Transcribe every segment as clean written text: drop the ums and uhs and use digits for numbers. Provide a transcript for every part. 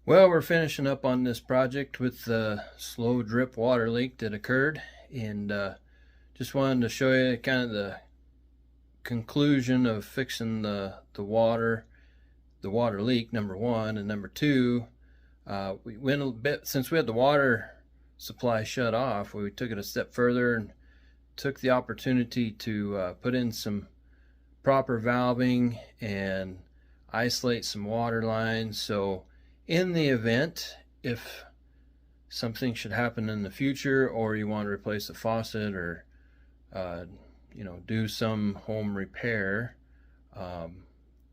Well, we're finishing up on this project with the slow drip water leak that occurred, and just wanted to show you kind of the conclusion of fixing the water leak, number one, and number two. We went a bit since we had the water supply shut off. We took it a step further and took the opportunity to put in some proper valving and isolate some water lines. So in the event, if something should happen in the future, or you want to replace a faucet, or uh, do some home repair,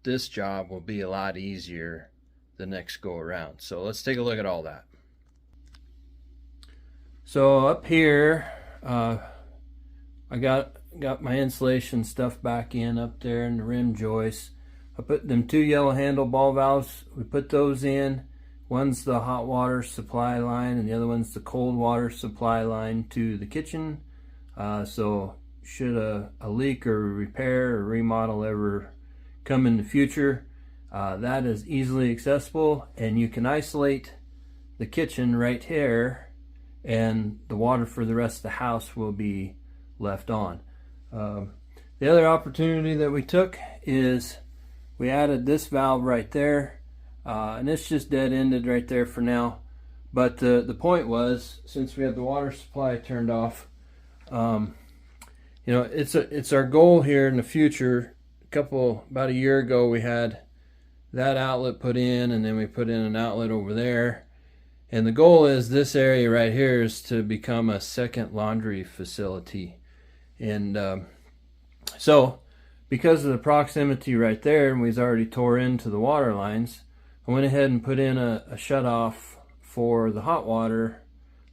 this job will be a lot easier the next go around. So let's take a look at all that. So up here, I got my insulation stuff back in up there in the rim joist. I put them two yellow handle ball valves. We put those in. One's the hot water supply line, and the other one's the cold water supply line to the kitchen. So should a leak or repair or remodel ever come in the future, that is easily accessible, and you can isolate the kitchen right here, and the water for the rest of the house will be left on. The other opportunity that we took is we added this valve right there, and it's just dead-ended right there for now. But the point was, since we had the water supply turned off, it's our goal here in the future. About a year ago, we had that outlet put in, and then we put in an outlet over there. And the goal is this area right here is to become a second laundry facility. And so because of the proximity right there, and we've already tore into the water lines, I went ahead and put in a shutoff for the hot water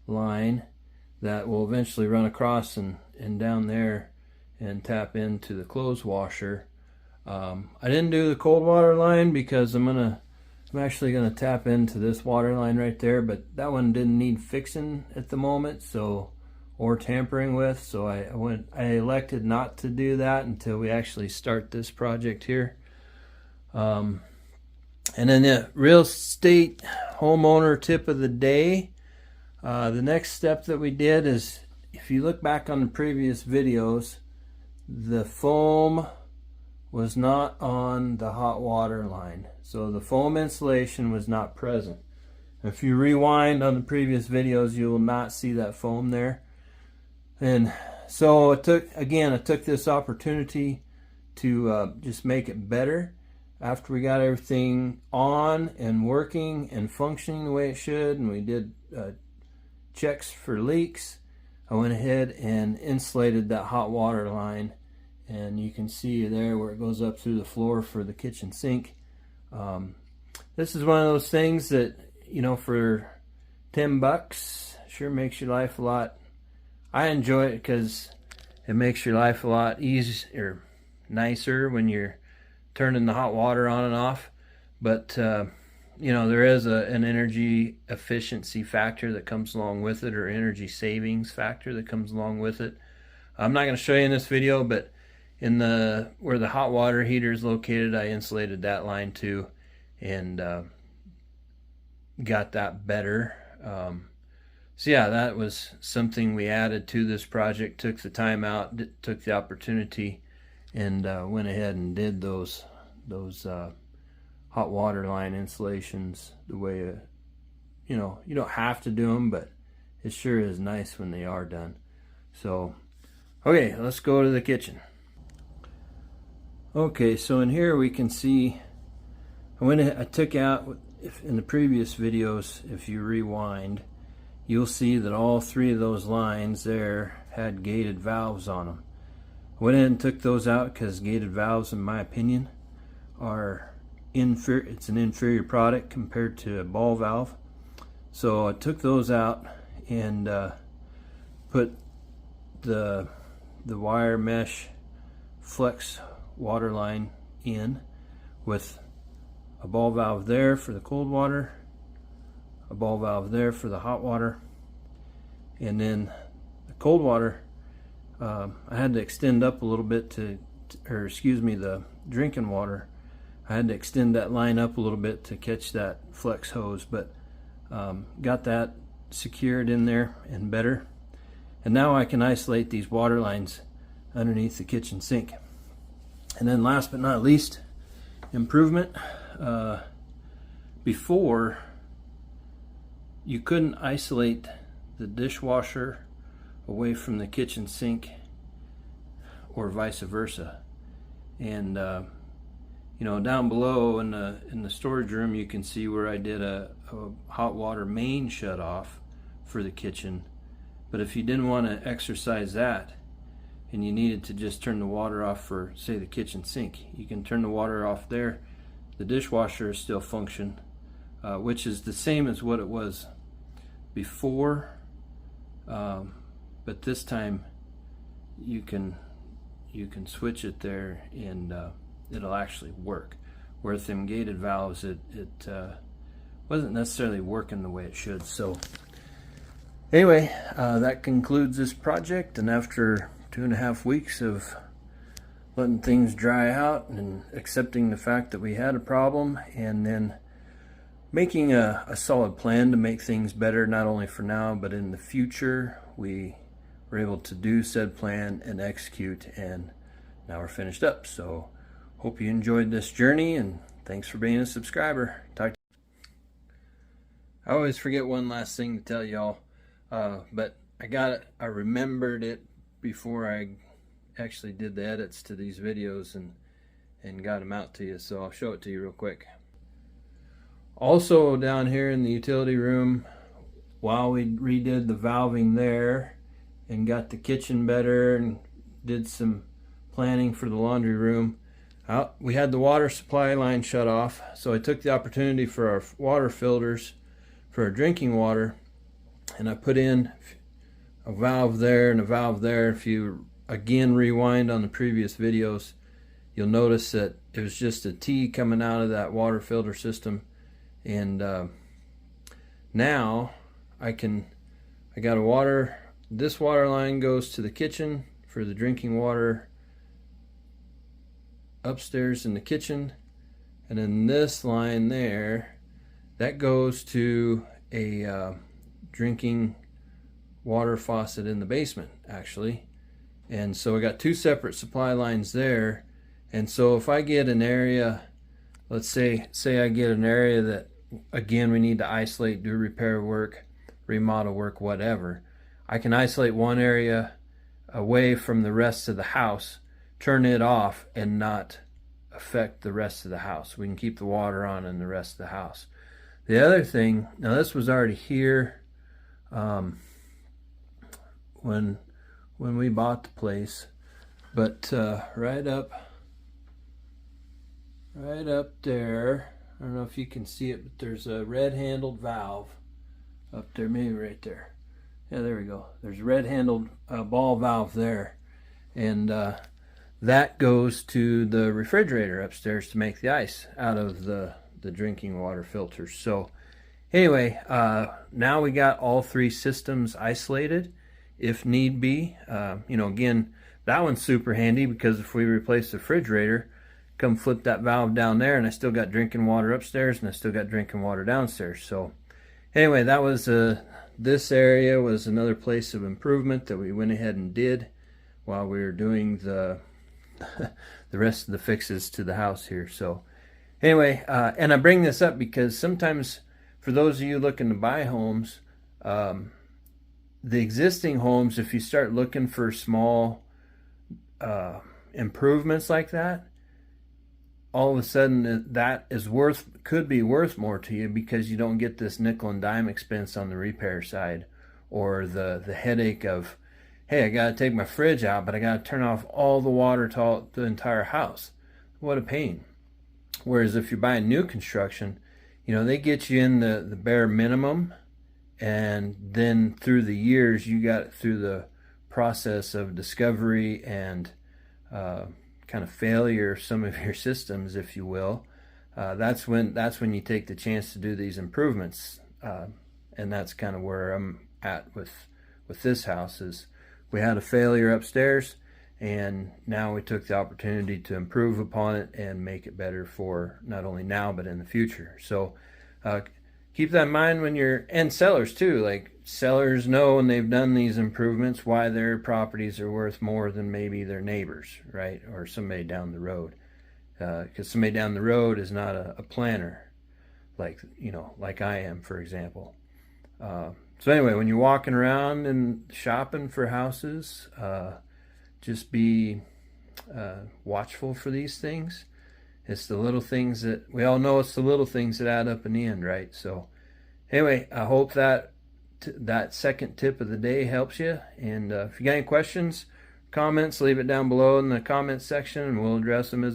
line that will eventually run across and down there and tap into the clothes washer. I didn't do the cold water line because I'm actually gonna tap into this water line right there, but that one didn't need fixing at the moment, or tampering with, so I elected not to do that until we actually start this project here. And then the real estate homeowner tip of the day, the next step that we did is, if you look back on the previous videos, the foam was not on the hot water line, so the foam insulation was not present. If you rewind on the previous videos, you will not see that foam there. And so I took this opportunity to just make it better. After we got everything on and working and functioning the way it should, and we did checks for leaks, I went ahead and insulated that hot water line, and you can see there where it goes up through the floor for the kitchen sink. This is one of those things that, for $10 sure makes your life a lot. I enjoy it because it makes your life a lot easier, nicer when you're turning the hot water on and off. But there is an energy efficiency factor that comes along with it, or energy savings factor that comes along with it. I'm not going to show you in this video, but where the hot water heater is located, I insulated that line too, and got that better. So yeah, that was something we added to this project. Took the time out, took the opportunity, and went ahead and did those hot water line installations the way you don't have to do them, but it sure is nice when they are done. So okay, let's go to the kitchen. Okay, so in here we can see I took out, in the previous videos, if you rewind, you'll see that all three of those lines there had gated valves on them. I went in and took those out because gated valves, in my opinion, are inferior. It's an inferior product compared to a ball valve. So I took those out and put the wire mesh flex water line in, with a ball valve there for the cold water, a ball valve there for the hot water, and then the cold water, I had to extend up a little bit the drinking water, I had to extend that line up a little bit to catch that flex hose, but got that secured in there and better. And now I can isolate these water lines underneath the kitchen sink. And then last but not least, improvement. Before, you couldn't isolate the dishwasher away from the kitchen sink or vice versa. And you know, down below in the storage room, you can see where I did a hot water main shut off for the kitchen. But if you didn't want to exercise that and you needed to just turn the water off for, say, the kitchen sink, you can turn the water off there. The dishwasher is still function, which is the same as what it was before, but this time you can switch it there and it'll actually work. Where with them gated valves, it wasn't necessarily working the way it should. So anyway, that concludes this project, and after 2.5 weeks of letting things dry out and accepting the fact that we had a problem, and then making a solid plan to make things better, not only for now but in the future, we were able to do said plan and execute, and now we're finished up. So hope you enjoyed this journey, and thanks for being a subscriber. I always forget one last thing to tell y'all, but I remembered it before I actually did the edits to these videos and got them out to you, so I'll show it to you real quick. Also down here in the utility room, while we redid the valving there and got the kitchen better and did some planning for the laundry room, we had the water supply line shut off, so I took the opportunity for our water filters for our drinking water, and I put in a valve there and a valve there. If you again rewind on the previous videos, you'll notice that it was just a T coming out of that water filter system. And now I got a water, this water line goes to the kitchen for the drinking water upstairs in the kitchen, and then this line there, that goes to a drinking water faucet in the basement actually. And so I got two separate supply lines there. And so if I get an area, let's say I get an area that, again, we need to isolate, do repair work, remodel work, whatever, I can isolate one area away from the rest of the house, turn it off, and not affect the rest of the house. We can keep the water on in the rest of the house. The other thing, now this was already here when we bought the place, but right up there, I don't know if you can see it, but there's a red handled valve up there, maybe right there. Yeah, there we go. There's a red handled ball valve there, and that goes to the refrigerator upstairs to make the ice out of the drinking water filters. So anyway, now we got all three systems isolated if need be. You know, again, that one's super handy because if we replace the refrigerator, come flip that valve down there and I still got drinking water upstairs and I still got drinking water downstairs. So anyway, that was this area was another place of improvement that we went ahead and did while we were doing the rest of the fixes to the house here. So anyway, and I bring this up because sometimes for those of you looking to buy homes, the existing homes, if you start looking for small improvements like that, all of a sudden that is could be worth more to you because you don't get this nickel and dime expense on the repair side, or the headache of, hey, I got to take my fridge out, but I got to turn off all the water to the entire house. What a pain. Whereas if you're buying new construction, you know, they get you in the bare minimum, and then through the years you got through the process of discovery and kind of failure of some of your systems, if you will. That's when you take the chance to do these improvements, and that's kind of where I'm at with this house. Is we had a failure upstairs, and now we took the opportunity to improve upon it and make it better for not only now but in the future. So keep that in mind when you're, and sellers too, like sellers know when they've done these improvements why their properties are worth more than maybe their neighbors, right, or somebody down the road, because somebody down the road is not a planner like, you know, like I am, for example. So anyway, when you're walking around and shopping for houses, just be watchful for these things. It's the little things that we all know, it's the little things that add up in the end, right? So anyway, I hope that that second tip of the day helps you. And if you got any questions, comments, leave it down below in the comments section and we'll address them as